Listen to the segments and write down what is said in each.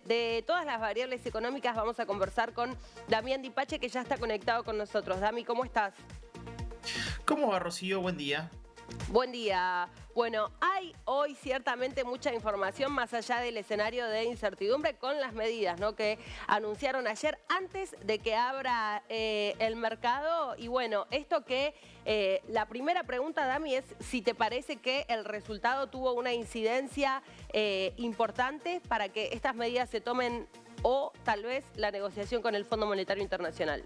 de todas las variables económicas vamos a conversar con Damián Dipache, que ya está conectado con nosotros. Dami, ¿cómo estás? ¿Cómo va, Rocío? Buen día. Buen día. Bueno, hay hoy ciertamente mucha información más allá del escenario de incertidumbre con las medidas, ¿no?, que anunciaron ayer antes de que abra el mercado. Y bueno, esto que la primera pregunta, Dami, es si te parece que el resultado tuvo una incidencia importante para que estas medidas se tomen o tal vez la negociación con el Fondo Monetario Internacional.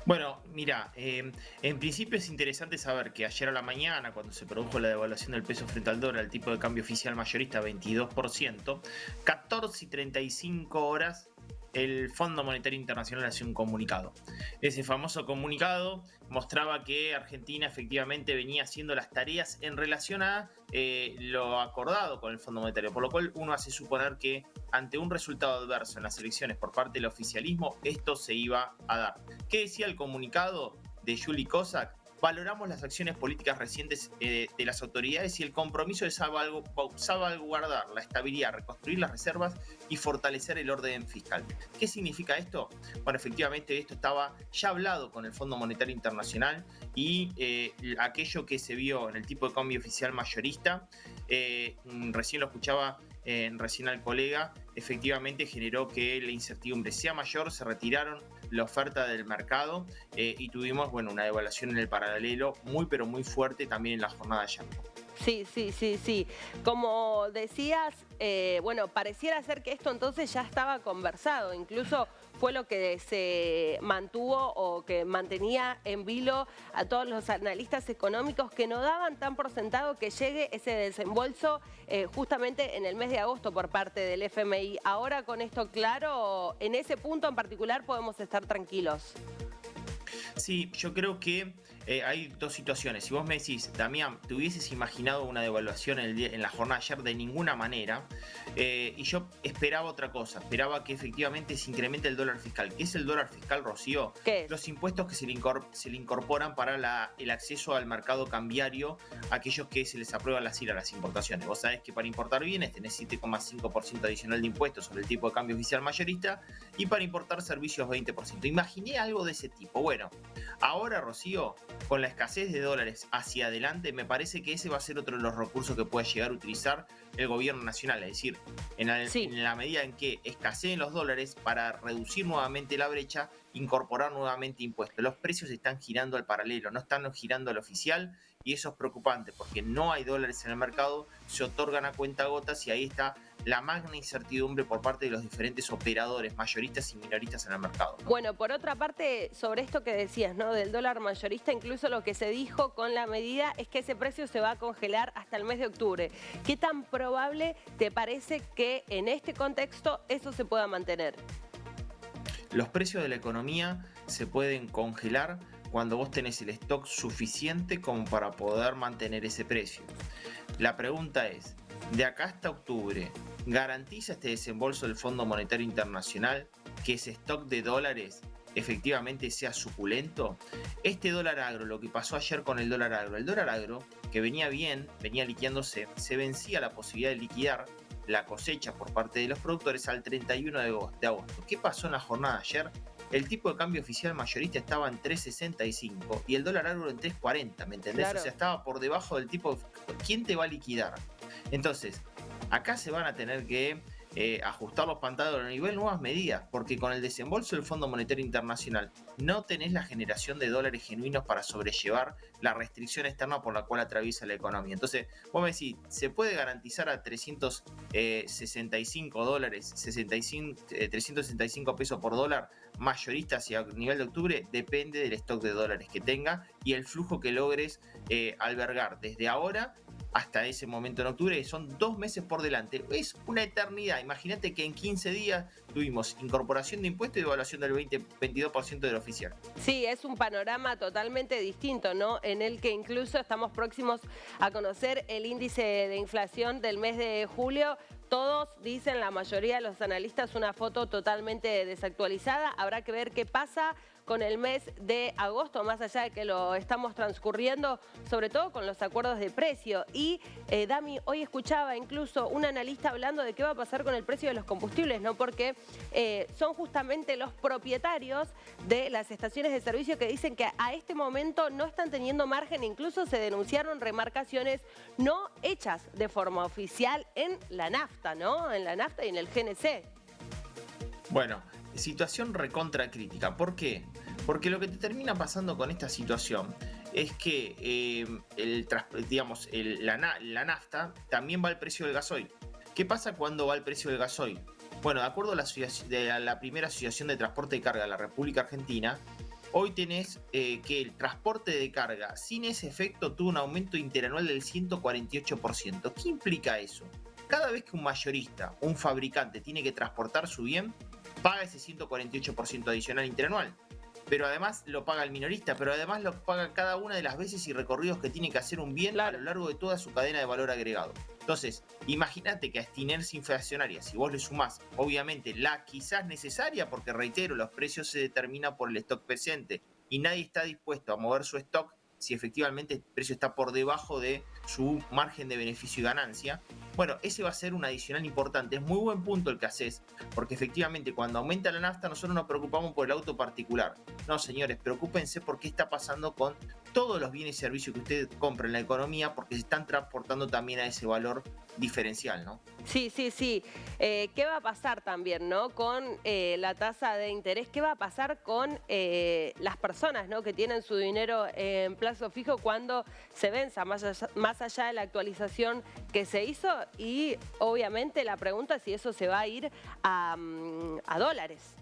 Bueno, mira, en principio es interesante saber que ayer a la mañana, cuando se produjo la devaluación del peso frente al dólar, el tipo de cambio oficial mayorista 22%, 14:35 el Fondo Monetario Internacional hace un comunicado. Ese famoso comunicado mostraba que Argentina efectivamente venía haciendo las tareas en relación a lo acordado con el Fondo Monetario, por lo cual uno hace suponer que ante un resultado adverso en las elecciones por parte del oficialismo, esto se iba a dar. ¿Qué decía el comunicado de Juli Kozak? Valoramos las acciones políticas recientes de las autoridades y el compromiso de salvaguardar la estabilidad, reconstruir las reservas y fortalecer el orden fiscal. ¿Qué significa esto? Bueno, efectivamente esto estaba ya hablado con el Fondo Monetario Internacional y aquello que se vio en el tipo de cambio oficial mayorista, recién lo escuchaba recién al colega, efectivamente generó que la incertidumbre sea mayor, se retiraron la oferta del mercado y tuvimos, bueno, una devaluación en el paralelo muy pero muy fuerte también en la jornada de ayer. Sí. Como decías, bueno, pareciera ser que esto entonces ya estaba conversado, incluso fue lo que se mantuvo o que mantenía en vilo a todos los analistas económicos que no daban tan por sentado que llegue ese desembolso justamente en el mes de agosto por parte del FMI. Ahora con esto claro, en ese punto en particular podemos estar tranquilos. Sí, yo creo que hay dos situaciones. Si vos me decís, Damián, ¿te hubieses imaginado una devaluación en la jornada de ayer? De ninguna manera. Y yo esperaba otra cosa. Esperaba que efectivamente se incremente el dólar fiscal. ¿Qué es el dólar fiscal, Rocío? ¿Qué es? Los impuestos que se le incorporan para el acceso al mercado cambiario a aquellos que se les aprueban las IRA, las importaciones. Vos sabés que para importar bienes tenés 7,5% adicional de impuestos sobre el tipo de cambio oficial mayorista y para importar servicios 20%. Imaginé algo de ese tipo. Bueno, ahora, Rocío, con la escasez de dólares hacia adelante, me parece que ese va a ser otro de los recursos que pueda llegar a utilizar el gobierno nacional. Es decir, Sí. en la medida en que escaseen los dólares, para reducir nuevamente la brecha, incorporar nuevamente impuestos. Los precios están girando al paralelo, no están girando al oficial, y eso es preocupante porque no hay dólares en el mercado, se otorgan a cuentagotas y ahí está la magna incertidumbre por parte de los diferentes operadores mayoristas y minoristas en el mercado, ¿no? Bueno, por otra parte, sobre esto que decías, ¿no?, del dólar mayorista, incluso lo que se dijo con la medida es que ese precio se va a congelar hasta el mes de octubre. ¿Qué tan probable te parece que en este contexto eso se pueda mantener? Los precios de la economía se pueden congelar cuando vos tenés el stock suficiente como para poder mantener ese precio. La pregunta es, de acá hasta octubre, ¿garantiza este desembolso del Fondo Monetario Internacional que ese stock de dólares efectivamente sea suculento? Este dólar agro, lo que pasó ayer con el dólar agro, que venía bien, venía liquidándose, se vencía la posibilidad de liquidar la cosecha por parte de los productores al 31 de agosto. ¿Qué pasó en la jornada de ayer? El tipo de cambio oficial mayorista estaba en 3,65 y el dólar agro en 3,40, ¿me entendés? O sea, Claro. estaba por debajo del tipo. ¿Quién te va a liquidar? Entonces, acá se van a tener que ajustar los pantalones a nivel nuevas medidas, porque con el desembolso del Fondo Monetario Internacional no tenés la generación de dólares genuinos para sobrellevar la restricción externa por la cual atraviesa la economía. Entonces, vos me decís, ¿se puede garantizar a 365 dólares, 365 pesos por dólar mayorista hacia nivel de octubre? Depende del stock de dólares que tenga y el flujo que logres albergar desde ahora hasta ese momento en octubre, que son 2 meses por delante. Es una eternidad. Imagínate que en 15 días tuvimos incorporación de impuestos y devaluación del 22% del oficial. Sí, es un panorama totalmente distinto, ¿no? En el que incluso estamos próximos a conocer el índice de inflación del mes de julio. Todos dicen, la mayoría de los analistas, una foto totalmente desactualizada. Habrá que ver qué pasa con el mes de agosto, más allá de que lo estamos transcurriendo, sobre todo con los acuerdos de precio. Y Dami, hoy escuchaba incluso un analista hablando de qué va a pasar con el precio de los combustibles, ¿no? Porque son justamente los propietarios de las estaciones de servicio que dicen que a este momento no están teniendo margen, incluso se denunciaron remarcaciones no hechas de forma oficial en la nafta, ¿no? En la nafta y en el GNC. Bueno, situación recontra crítica. ¿Por qué? Porque lo que te termina pasando con esta situación es que la nafta también va al precio del gasoil. ¿Qué pasa cuando va el precio del gasoil? Bueno, de acuerdo a la primera Asociación de Transporte de Carga de la República Argentina, hoy tenés que el transporte de carga sin ese efecto tuvo un aumento interanual del 148%. ¿Qué implica eso? Cada vez que un mayorista, un fabricante, tiene que transportar su bien, paga ese 148% adicional interanual. Pero además lo paga el minorista, pero además lo paga cada una de las veces y recorridos que tiene que hacer un bien a lo largo de toda su cadena de valor agregado. Entonces, imagínate que a esta inercia inflacionaria, si vos le sumás, obviamente, la quizás necesaria, porque reitero, los precios se determinan por el stock presente y nadie está dispuesto a mover su stock si efectivamente el precio está por debajo de su margen de beneficio y ganancia. Bueno, ese va a ser un adicional importante. Es muy buen punto el que haces, porque efectivamente cuando aumenta la nafta nosotros nos preocupamos por el auto particular. No, señores, preocúpense por qué está pasando con todos los bienes y servicios que ustedes compran en la economía, porque se están transportando también a ese valor diferencial, ¿no? Sí, sí, sí. ¿Qué va a pasar también, ¿no? Con la tasa de interés? ¿Qué va a pasar con las personas, ¿no? Que tienen su dinero en plazo fijo cuando se venza, más allá de la actualización que se hizo? Y obviamente la pregunta es si eso se va a ir a dólares.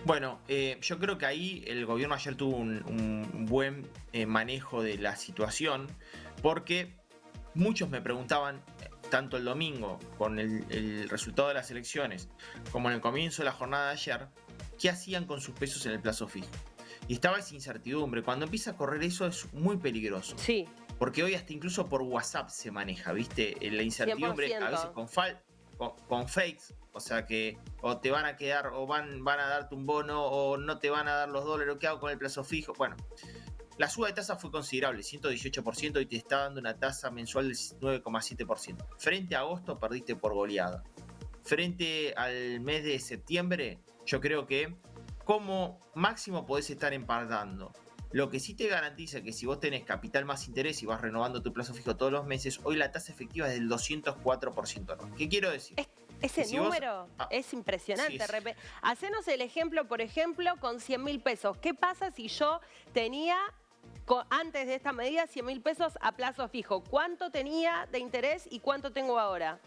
Bueno, yo creo que ahí el gobierno ayer tuvo un buen manejo de la situación, porque muchos me preguntaban, tanto el domingo con el resultado de las elecciones, como en el comienzo de la jornada de ayer, qué hacían con sus pesos en el plazo fijo. Y estaba esa incertidumbre. Cuando empieza a correr eso es muy peligroso. Sí. Porque hoy hasta incluso por WhatsApp se maneja, ¿viste? La incertidumbre 100%. a veces con fakes, o sea que o te van a quedar o van a darte un bono o no te van a dar los dólares, ¿qué hago con el plazo fijo? Bueno, la suba de tasa fue considerable, 118%, y te está dando una tasa mensual del 9,7%. Frente a agosto perdiste por goleada. Frente al mes de septiembre, yo creo que como máximo podés estar empatando. Lo que sí te garantiza que si vos tenés capital más interés y vas renovando tu plazo fijo todos los meses, hoy la tasa efectiva es del 204%. ¿No? ¿Qué quiero decir? Ese número es impresionante. Sí. Hacenos el ejemplo, por ejemplo, con 100.000 pesos. ¿Qué pasa si yo tenía, antes de esta medida, 100.000 pesos a plazo fijo? ¿Cuánto tenía de interés y cuánto tengo ahora?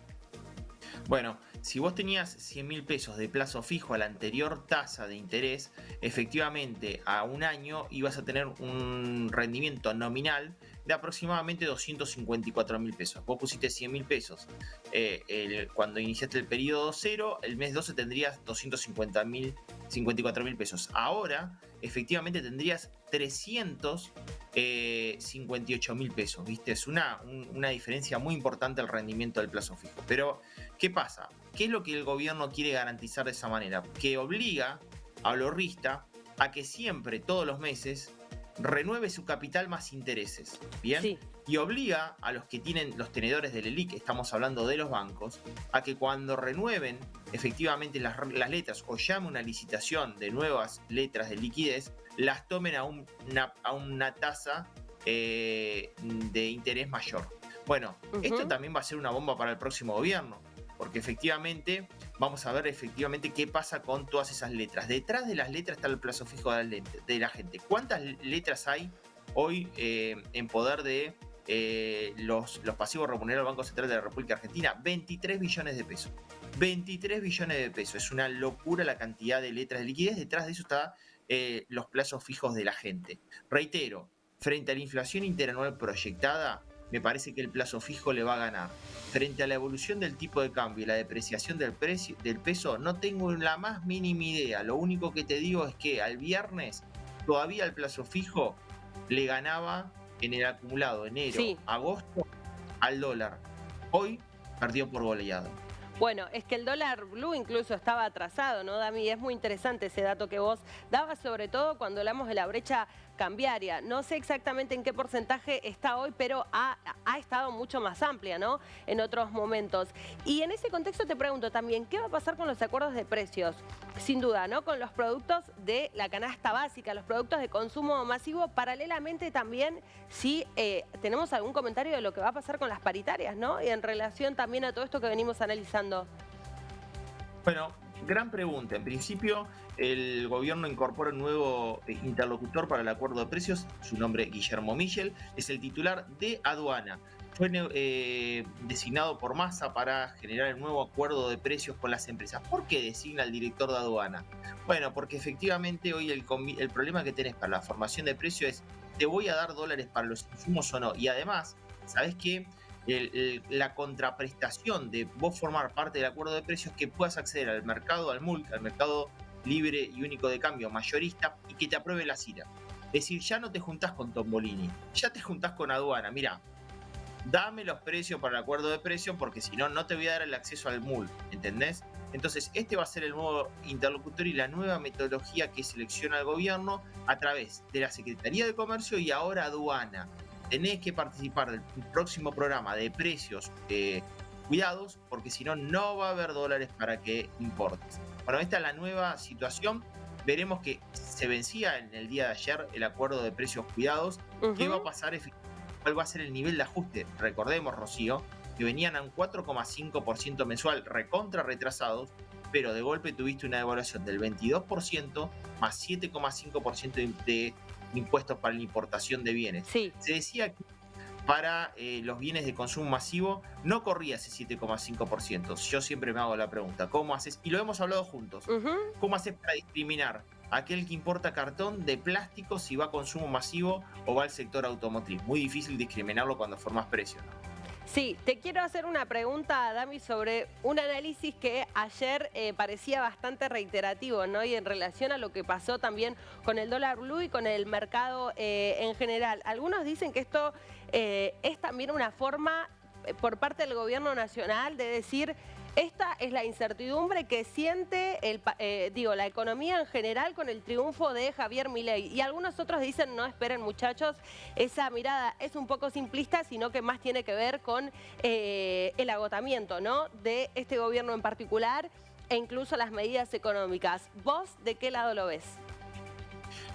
Bueno, si vos tenías 100.000 pesos de plazo fijo a la anterior tasa de interés, efectivamente a un año ibas a tener un rendimiento nominal de aproximadamente 254.000 pesos. Vos pusiste 100.000 pesos cuando iniciaste el periodo 0, el mes 12 tendrías 254.000 pesos. Ahora, efectivamente, tendrías 358.000 pesos, ¿viste? Es una diferencia muy importante el rendimiento del plazo fijo. Pero, ¿qué pasa? ¿Qué es lo que el gobierno quiere garantizar de esa manera? Que obliga al ahorrista a que siempre, todos los meses, renueve su capital más intereses, ¿bien? Sí. Y obliga a los que tienen los tenedores del ELIC, estamos hablando de los bancos, a que cuando renueven efectivamente las letras o llame una licitación de nuevas letras de liquidez, las tomen a una tasa de interés mayor. Bueno, esto también va a ser una bomba para el próximo gobierno, porque efectivamente vamos a ver efectivamente qué pasa con todas esas letras. Detrás de las letras está el plazo fijo de la gente. ¿Cuántas letras hay hoy en poder de los pasivos remunerados del Banco Central de la República Argentina? 23 billones de pesos. 23 billones de pesos. Es una locura la cantidad de letras de liquidez. Detrás de eso está los plazos fijos de la gente. Reitero, frente a la inflación interanual proyectada, me parece que el plazo fijo le va a ganar. Frente a la evolución del tipo de cambio y la depreciación del peso, no tengo la más mínima idea. Lo único que te digo es que al viernes todavía el plazo fijo le ganaba en el acumulado enero, agosto al dólar. Hoy perdió por goleado. Bueno, es que el dólar blue incluso estaba atrasado, ¿no, Dami? Es muy interesante ese dato que vos dabas, sobre todo cuando hablamos de la brecha cambiaria. No sé exactamente en qué porcentaje está hoy, pero ha estado mucho más amplia, ¿no? En otros momentos. Y en ese contexto te pregunto también, ¿qué va a pasar con los acuerdos de precios? Sin duda, ¿no? Con los productos de la canasta básica, los productos de consumo masivo, paralelamente también si tenemos algún comentario de lo que va a pasar con las paritarias, ¿no? Y en relación también a todo esto que venimos analizando. Bueno, gran pregunta. En principio, el gobierno incorpora un nuevo interlocutor para el acuerdo de precios. Su nombre, Guillermo Michel, es el titular de aduana. Fue designado por Massa para generar el nuevo acuerdo de precios con las empresas. ¿Por qué designa al director de aduana? Bueno, porque efectivamente hoy el problema que tenés para la formación de precios es, ¿te voy a dar dólares para los insumos o no? Y además, ¿sabés qué? La contraprestación de vos formar parte del acuerdo de precios, que puedas acceder al mercado, al MULC, al mercado libre y único de cambio mayorista, y que te apruebe la CIRA. Es decir, ya no te juntás con Tombolini, ya te juntás con aduana. Mira, dame los precios para el acuerdo de precios, porque si no, no te voy a dar el acceso al MULC, ¿entendés? Entonces, este va a ser el nuevo interlocutor y la nueva metodología que selecciona el gobierno a través de la Secretaría de Comercio y ahora aduana. Tenés que participar del próximo programa de precios cuidados, porque si no, no va a haber dólares para que importes. Bueno, esta es la nueva situación. Veremos que se vencía en el día de ayer el acuerdo de precios cuidados. ¿Qué va a pasar? ¿Cuál va a ser el nivel de ajuste? Recordemos, Rocío, que venían a un 4,5% mensual recontra retrasados, pero de golpe tuviste una devaluación del 22% más 7,5% de impuestos para la importación de bienes. Sí. Se decía que para los bienes de consumo masivo no corría ese 7,5%. Yo siempre me hago la pregunta, ¿cómo haces? Y lo hemos hablado juntos. ¿Cómo haces para discriminar a aquel que importa cartón de plástico si va a consumo masivo o va al sector automotriz? Muy difícil discriminarlo cuando formas precio, ¿no? Sí, te quiero hacer una pregunta, Dami, sobre un análisis que ayer parecía bastante reiterativo, ¿no? Y en relación a lo que pasó también con el dólar blue y con el mercado en general. Algunos dicen que esto es también una forma por parte del gobierno nacional de decir: esta es la incertidumbre que siente la economía en general con el triunfo de Javier Milei. Y algunos otros dicen: no esperen, muchachos, esa mirada es un poco simplista, sino que más tiene que ver con el agotamiento, ¿no?, de este gobierno en particular e incluso las medidas económicas. ¿Vos de qué lado lo ves?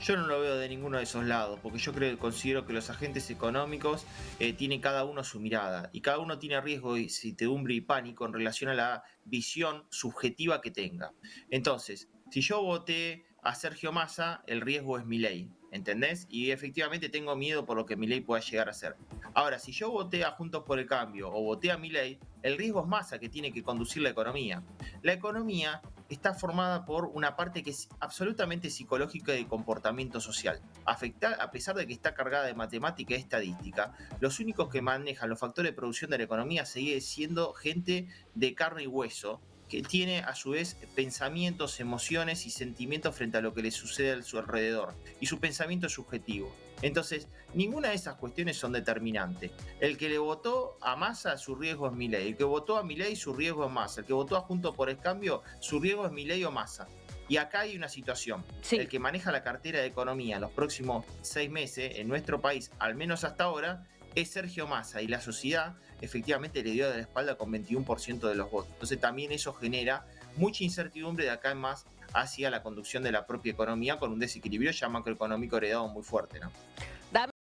Yo no lo veo de ninguno de esos lados, porque yo considero que los agentes económicos tienen cada uno su mirada y cada uno tiene riesgo, incertidumbre y pánico en relación a la visión subjetiva que tenga. Entonces, si yo voté a Sergio Massa, el riesgo es Milei, ¿entendés? Y efectivamente tengo miedo por lo que Milei pueda llegar a hacer. Ahora, si yo voté a Juntos por el Cambio o voté a Milei, el riesgo es Massa, que tiene que conducir la economía. La economía está formada por una parte que es absolutamente psicológica y de comportamiento social. A pesar de que está cargada de matemática y estadística, los únicos que manejan los factores de producción de la economía sigue siendo gente de carne y hueso, que tiene a su vez pensamientos, emociones y sentimientos frente a lo que le sucede a su alrededor. Y su pensamiento es subjetivo. Entonces, ninguna de esas cuestiones son determinantes. El que le votó a Massa, su riesgo es Milei. El que votó a Milei, su riesgo es Massa. El que votó a Juntos por el Cambio, su riesgo es Milei o Massa. Y acá hay una situación. Sí. El que maneja la cartera de economía en los próximos 6 meses en nuestro país, al menos hasta ahora, es Sergio Massa, y la sociedad efectivamente le dio de la espalda con 21% de los votos. Entonces también eso genera mucha incertidumbre de acá en más hacia la conducción de la propia economía, con un desequilibrio ya macroeconómico heredado muy fuerte, ¿no?